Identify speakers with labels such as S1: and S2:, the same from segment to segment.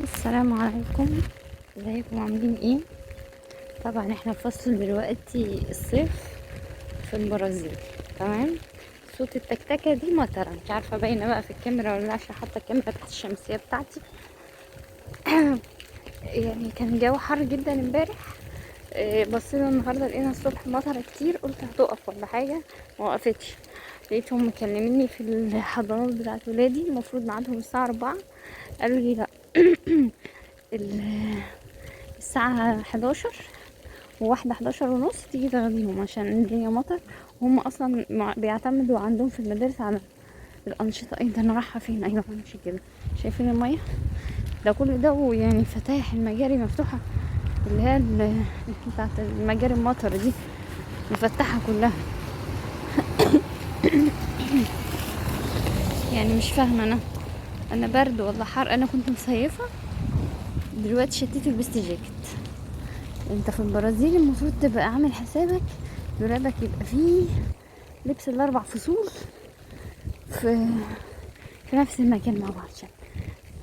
S1: السلام عليكم. ازيكم عاملين ايه؟ طبعا احنا في فصل دلوقتي الصيف في البرازيل. تمام. صوت التكتكه دي مطره، مش عارفه باينه بقى في الكاميرا ولا لا، عشان حاطه الكاميرا تحت الشمسيه بتاعتي. يعني كان الجو حر جدا امبارح. بصينا النهارده لقينا الصبح مطره كتير، قلت هتقف ولا حاجه، ما وقفتش. لقيتهم مكلميني في الحضانات بتاعت ولادي، المفروض ميعادهم الساعه 4، قالوا لي لا. ال- الساعة 11 وواحدة 11 ونص تيجي تاخديهم عشان الدنيا مطر. وهم أصلا بيعتمدوا عندهم في المدارس على الأنشطة. ايه ده، أنا رايحة فين؟ أيوة همشي كده. شايفين المية ده كل ده، ويعني فتاح المجاري مفتوحة، اللي هي بتاعت المجاري المطر دي مفتحة كلها. يعني مش فاهمة أنا برد ولا حر؟ أنا كنت مصيفة، دلوقتي شتيت لبست جاكيت. انت في البرازيل المفروض تبقى عامل حسابك دولابك يبقى فيه لبس الاربع فصول في في نفس المكان مع بعض. عشان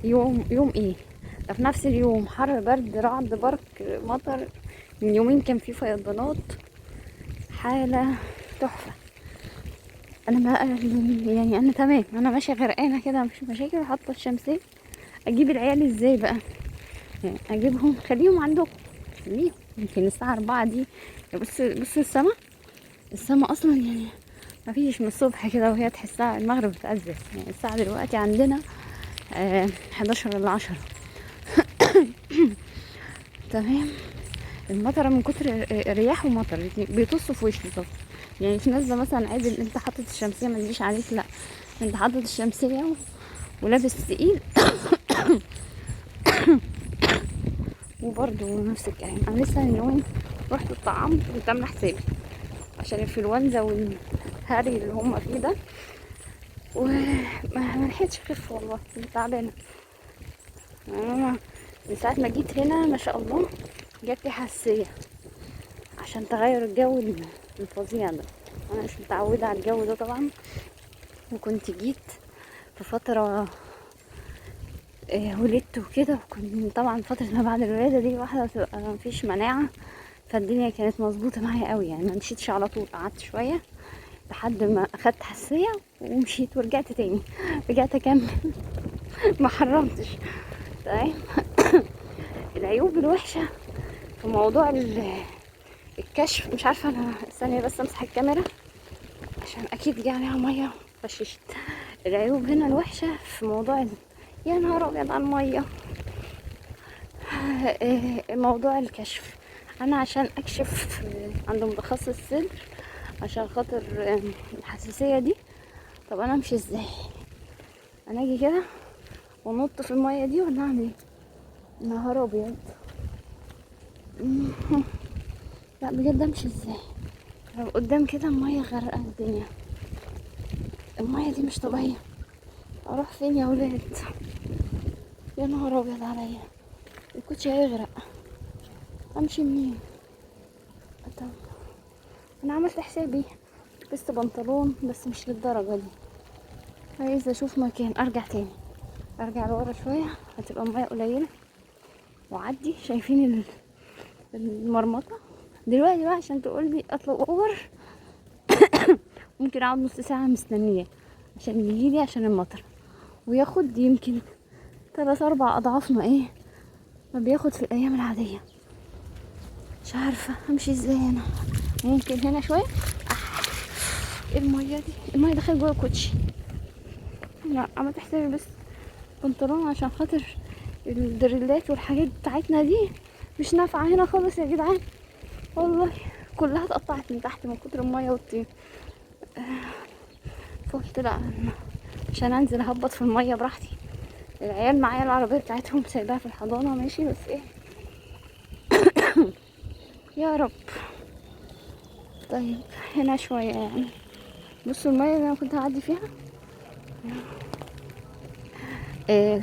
S1: يوم ايه ده، في نفس اليوم حر برد رعد برق مطر. من يومين كان في فيضانات، حالة تحفة. انا ما يعني انا تمام، انا ماشية غرقانة كده مفيش مشاكل، حاطة الشمسية. اجيب العيال ازاي بقى؟ يعني اجيبهم خليهم عندكم، خليهم يمكن الساعة 4 دي. بص السما اصلا يعني ما فيش من الصبح كده، وهي تحسها المغرب بتأذن. يعني الساعة دلوقتي عندنا 11 ولا 10. تمام. المطره من كتر رياح ومطر بيطصوا في وشي طب. يعني في ناس مثلا عادي انت حاطط الشمسيه ما تجيش عليك، لا انت حاطط الشمسيه ولابس تقيل. وبرضه نفس الكلام. انا لسه من يومين رحت الطعام كنت عامله حسابي عشان الانفلونزا والهري اللي هم فيه ده، وما لحقتش اخف والله، كنت تعبانه. أنا من ساعة ما جيت هنا ما شاء الله جات لي حساسية عشان تغير الجو الفظيع ده. انا مش متعودة على الجو ده طبعا. وكنت جيت في فترة ولدت وكده، وكنت طبعا فترة ما بعد الولادة دي واحدة بتبقى مفيش مناعة، فالدنيا كانت مظبوطة معايا قوي. يعني ما مشيتش على طول، قعدت شوية لحد ما اخدت حساسية ومشيت ورجعت تاني. رجعت اكمل. ما حرمتش. تمام. العيوب الوحشة في موضوع الكشف، مش عارفه انا ثانيه بس امسح الكاميرا عشان اكيد جه عليها ميه فششت. العيوب هنا الوحشه في موضوع يا نهار ابيض على الميه. موضوع الكشف، انا عشان اكشف عند متخصص صدر عشان خاطر الحساسيه دي. طب انا امشي ازاي؟ انا اجي كده ونط في الميه دي ولا اعمل ايه؟ نهار ابيض. لا بجد امشي ازاي؟ لو قدام كده الميه غرقانه الدنيا، الميه دي مش طبيعيه. اروح فين يا ولاد؟ يا نهار ابيض عليا، الكوتشي هيغرق. امشي منين؟ طب انا عملت حسابي، لبست بنطلون بس مش للدرجه دي. عايزه اشوف مكان ارجع تاني، ارجع لورا شويه هتبقى الميه قليله واعدي. شايفين المرمطه دلوقتي بقى عشان تقولي اطلب اوبر. ممكن اقعد نص ساعه مستنيه عشان يجيلي عشان المطر، وياخد يمكن 3 4 اضعاف ما بياخد في الايام العاديه. مش عارفه امشي ازاي انا. ممكن هنا شويه. ايه الميه دي؟ الميه دخلت جوه الكوتشي. لا عملت حسابي بس بنطلون عشان خاطر الدريلات والحاجات بتاعتنا دي مش نافعه هنا خالص يا جدعان. والله كلها اتقطعت من تحت من كتر الميه والطين. فقلت لا، عشان انزل اهبط في الميه براحتي. العيال معايا العربيه بتاعتهم سايباها في الحضانه ماشي، بس ايه يا رب. طيب هنا شويه يعني. بصوا الميه اللي انا كنت هعدي فيها.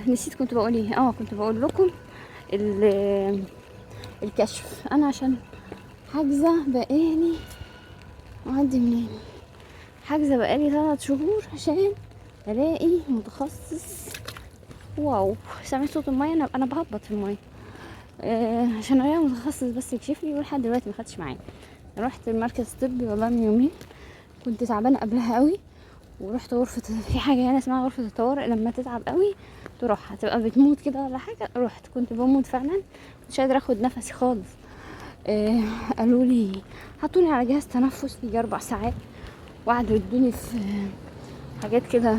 S1: نسيت كنت بقول ايه. كنت بقول لكم الكشف. انا عشان حاجزه بقالي، اعدي منين؟ حاجزه بقالي 3 شهور عشان الاقي متخصص واو، سمعت صوت الميه، انا بهبط في الميه. عشان الاقي متخصص بس يكشف لي، ولحد دلوقتي ما خدتش معايا. رحت المركز الطبي والله من يومين، كنت تعبانه قبلها قوي، ورحت غرفه، في حاجه هنا اسمها غرفه الطوارئ، لما تتعب قوي تروح هتبقى بتموت كده ولا حاجه. رحت كنت بموت فعلا، مش قادره اخد نفسي خالص. قالوا لي حطوني على جهاز تنفس يجي 4 ساعات، وقعدوا يدوني في حاجات كده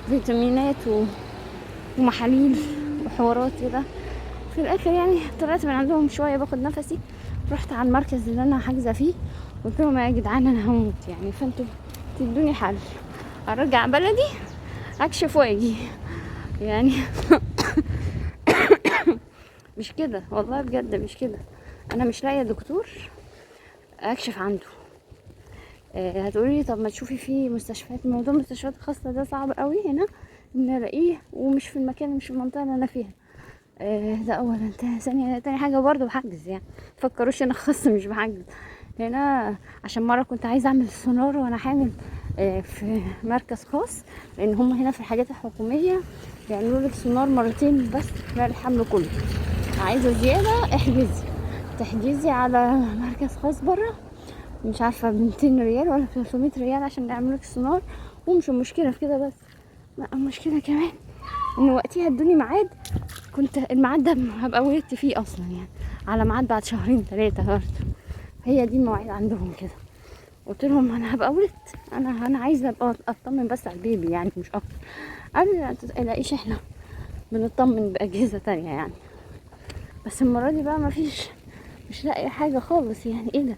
S1: فيتامينات ومحاليل وحوارات كده. في الاخر يعني طلعت من عندهم شويه باخد نفسي. رحت على المركز اللي انا حاجزه فيه، قلت لهم يا جدعان انا هموت يعني، فانتوا تدوني حل، ارجع بلدي اكشف واجي يعني. مش كده والله بجد، مش كده. انا مش لاقيه دكتور اكشف عنده. هتقولي طب ما تشوفي في مستشفيات. موضوع المستشفيات الخاصه ده صعب قوي هنا ان الاقيه، ومش في المكان، مش في المنطقه اللي انا فيها. ده اولا. ثانيا تاني حاجه برضه بحجز يعني، متفكروش انا خاص مش بحجز هنا. عشان مره كنت عايزه اعمل سونار وانا حامل في مركز خاص، لان هم هنا في الحاجات الحكوميه بيعملوا لك سونار مرتين بس خلال الحمل كله. عايزه زياده احجزي، تحجزي على مركز خاص بره، مش عارفه ب 200 ريال ولا 300 ريال عشان يعملوا لك سونار. ومش المشكله في كده بس، لا المشكله كمان ان وقتها ادوني ميعاد، كنت الميعاد ده هبقى ولدت فيه اصلا يعني، على ميعاد بعد 2-3 برضه. هي دي المواعيد عندهم كده. قلت لهم انا هبقى ولدت، انا عايزه ابقى اطمن بس على البيبي يعني مش اكتر. قالوا لا تقلقيش، احنا بنطمن باجهزه تانية يعني. بس المره دي بقى مفيش، مش لاقي حاجه خالص يعني. ايه ده،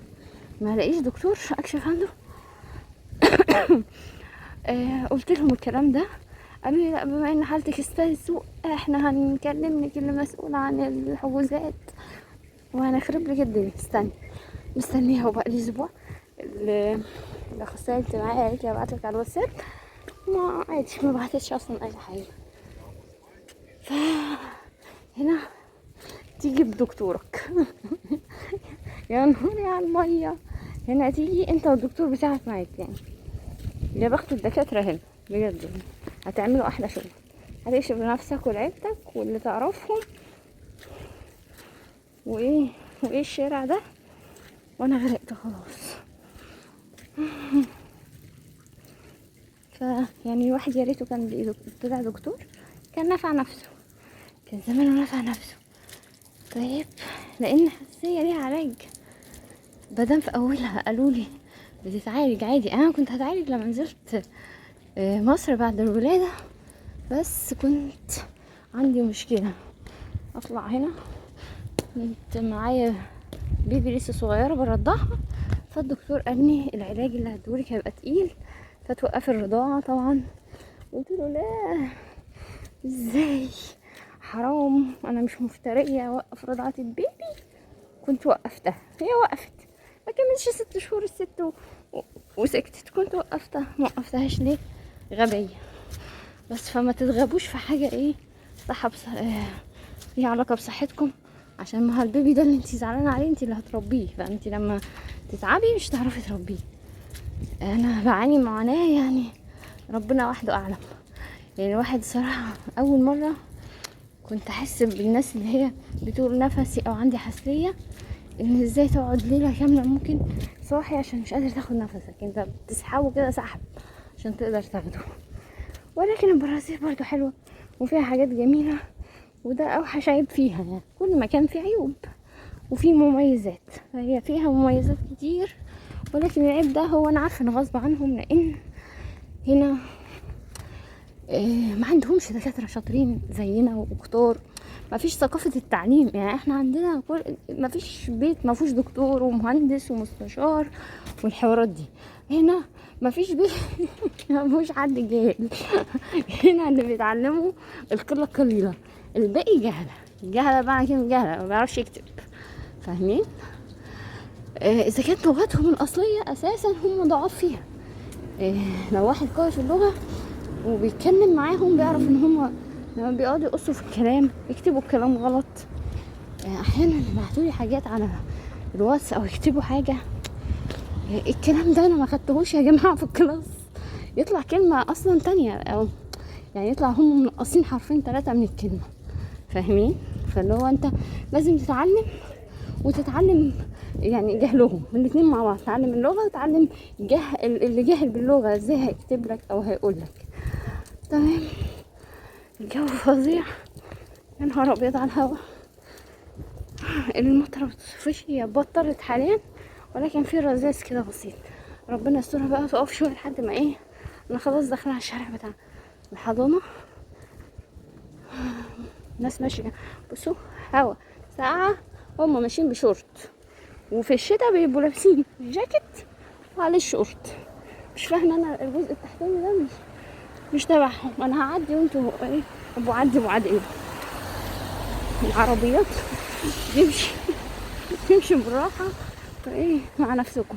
S1: ما لاقيش دكتور اكشف عنده. قلت لهم الكلام ده، قالوا لي لا بما ان حالتك السوء احنا هنكلمك اللي مسؤول عن الحجوزات وهنخرب لك الدنيا. مستنيها وبقى لي اسبوع. الاخصائيه الاجتماعيه قالت لي ابعت لك على الواتساب، ما عادي ما بعتتش اصلا اي حاجه. فهنا تيجي بدكتورك. يا نهاري على الميه، هنا تيجي انت والدكتور بتاعك معاك يعني. يا بخت الدكاتره هنا بجد، هتعملوا احلى شغل، هتكشف لنفسك ولعيلتك واللي تعرفهم. وايه الشارع ده، وانا غرقت خلاص. يعني الواحد يا ريته كان طلع دكتور، كان نفع نفسه، كان زمانه نفع نفسه. طيب لان الحساسيه ليها علاج، بدل في اولها قالوا لي بتتعالج عادي. انا كنت هتعالج لما نزلت مصر بعد الولاده، بس كنت عندي مشكله اطلع هنا، كنت معايا بيبي لسه صغيره برضعها، فالدكتور قال لي العلاج اللي هديهولك هيبقى تقيل فتوقفي الرضاعه. طبعا قلت له لا، ازاي، حرام، انا مش مفتريه اوقف رضاعه البيبي. كنت وقفتها، هي وقفت ما كملش 6 شهور الست وسكتت، كنت وقفتها. ما وقفتهاش ليه؟ غبيه. بس فما تتغبوش في حاجه ايه صح ليها علاقه بصحتكم، عشان ما البيبي ده اللي انتي زعلانه عليه انتي اللي هتربيه، فانتي لما تتعبي مش هتعرفي تربيه. انا بعاني معاناه يعني ربنا وحده اعلم. يعني الواحد صراحه اول مره كنت احس بالناس اللي هي بتقول نفسي او عندي حساسيه، ان ازاي تقعد ليله كامله ممكن صاحي عشان مش قادر تاخد نفسك، انت بتسحبه كده سحب عشان تقدر تاخده. ولكن البرازيل برضو حلوه وفيها حاجات جميله، وده اوحش عيب فيها يعني. كل مكان فيه عيوب وفيه مميزات، فهي فيها مميزات كتير، ولكن العيب ده هو انا عارفه ان غصب عنهم، لان هنا ما عندهمش دكاتره شاطرين زينا وكتار، ما فيش ثقافه التعليم. يعني احنا عندنا ما فيش بيت ما فيهوش دكتور ومهندس ومستشار والحوارات دي. هنا ما فيش بيت ما فيهوش حد جاهل. هنا اللي بيتعلموا القله قليله، الباقي جهله بقى كده، جهله ما بيعرفش يكتب، فاهمين؟ اذا كانت لغتهم الاصليه اساسا هم ضعاف فيها. لو واحد قوي في اللغه وبيتكلم معاهم بيعرف ان هم لما بيقعدوا يقصوا في الكلام يكتبوا الكلام غلط. احيانا يبعتولي حاجات على الواتس او يكتبوا حاجه، الكلام ده انا ما خدتهوش يا جماعه في الكلاس، يطلع كلمه اصلا تانية، او يعني يطلع هم منقصين حرفين 3 من الكلمة، فاهمين؟ فاللي هو انت لازم تتعلم وتتعلم يعني جهلهم الاتنين مع بعض، تتعلم اللغة وتتعلم اللي جاهل باللغة ازاي هيكتب لك او هيقول لك. تمام. الجو فظيع، يا نهار ابيض على الهوا. المطره بتصفش، هي بطلت حاليا ولكن في رذاذ كده بسيط. ربنا يسترها بقى، تقف شويه لحد ما ايه، انا خلاص داخله على الشارع بتاع الحضانه. ناس ماشيه، بصوا هوا ساعه، هم ماشيين بشورت، وفي الشتاء بيبقوا لابسين جاكيت وعليه الشورت. مش فاهمه انا الجزء التحتاني ده مش تبعهم. انا هعدي وانتوا ايه ابو عدي ابو عدي. العربيات تمشي تمشي بالراحه ايه مع نفسكم.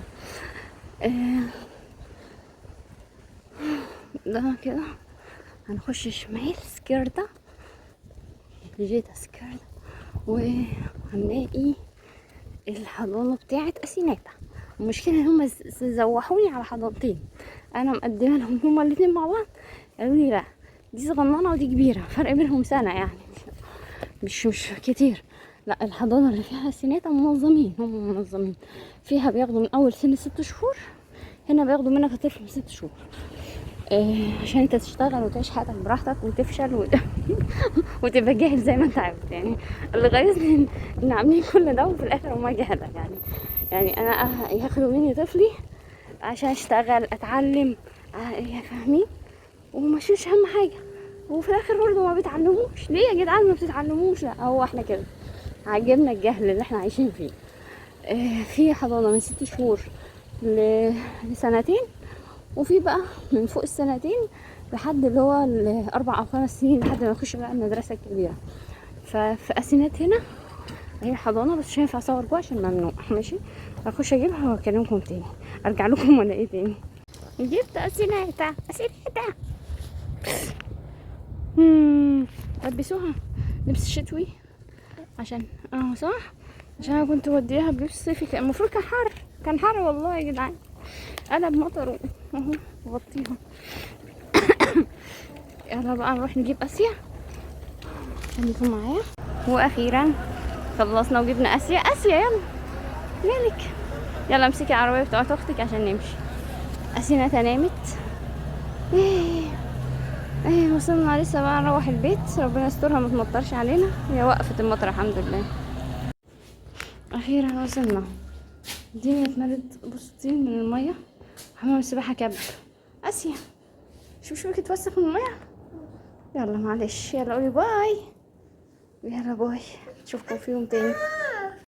S1: ده كده هنخش شمال سكيرتا، جيتا سكيرتا، وهنلاقي الحضانة بتاعت أسيناتا. المشكلة ان هم زوحوني على حضانتين، انا مقدمه لهم هما الاتنين مع بعض، قالوا لي لا دي صغننه ودي كبيره، فرق بينهم سنه يعني مش كتير. لا الحضانه اللي فيها أسيناتا منظمين، هم منظمين فيها، بياخدوا من اول سن 6 شهور، هنا بياخدوا منك الطفل من 6 شهور. عشان انت تشتغل وتعيش حياتك براحتك وتفشل وتبقى جاهل زي ما انت عاوز. يعني اللي غيظني ان عاملين كل ده وفي الاخر هما جهله. يعني انا ياخدوا مني طفلي عشان اشتغل اتعلم، فاهمين؟ وماشيش اهم حاجه، وفي الاخر برضه ما بيتعلموش. ليه يا جدعان ما بتتعلموش؟ لا هو احنا كده عجبنا الجهل اللي احنا عايشين فيه. في حضانه من 6 شهور لسنتين، وفي بقى من فوق السنتين لحد اللي هو 4 أو 5 سنين لحد ما يخش بقى المدرسة الكبيرة. ففي أسينات هنا هي حضانة، بس مش هينفع اصور جوه عشان ممنوع. ماشي اخش اجيبها واكلمكم تاني، ارجع لكم ولا ايه تاني. جبت أسيناتا لبسوها لبس شتوي عشان صح، عشان انا كنت وديها بلبس صيفي، كان المفروض كان حر والله يا جدعان، قلب مطر اهو غطيهم. يلا بقى نروح نجيب اسيا، خليكم معايا. واخيرا خلصنا وجبنا اسيا يلا مالك، يلا امسكي العربيه بتاعت اختك عشان نمشي. اسيناتا نامت. وصلنا لسه بقى نروح البيت، ربنا يسترها ما تمطرش علينا، هي وقفت المطر الحمد لله. اخيرا وصلنا. الدنيا اتملت بسطين من الميه، حمام السباحه كب. اسيا شوف يتوسخ من الميه. يلا معلش، يلا قولي باي. يلا باي، اشوفكم في يوم تاني.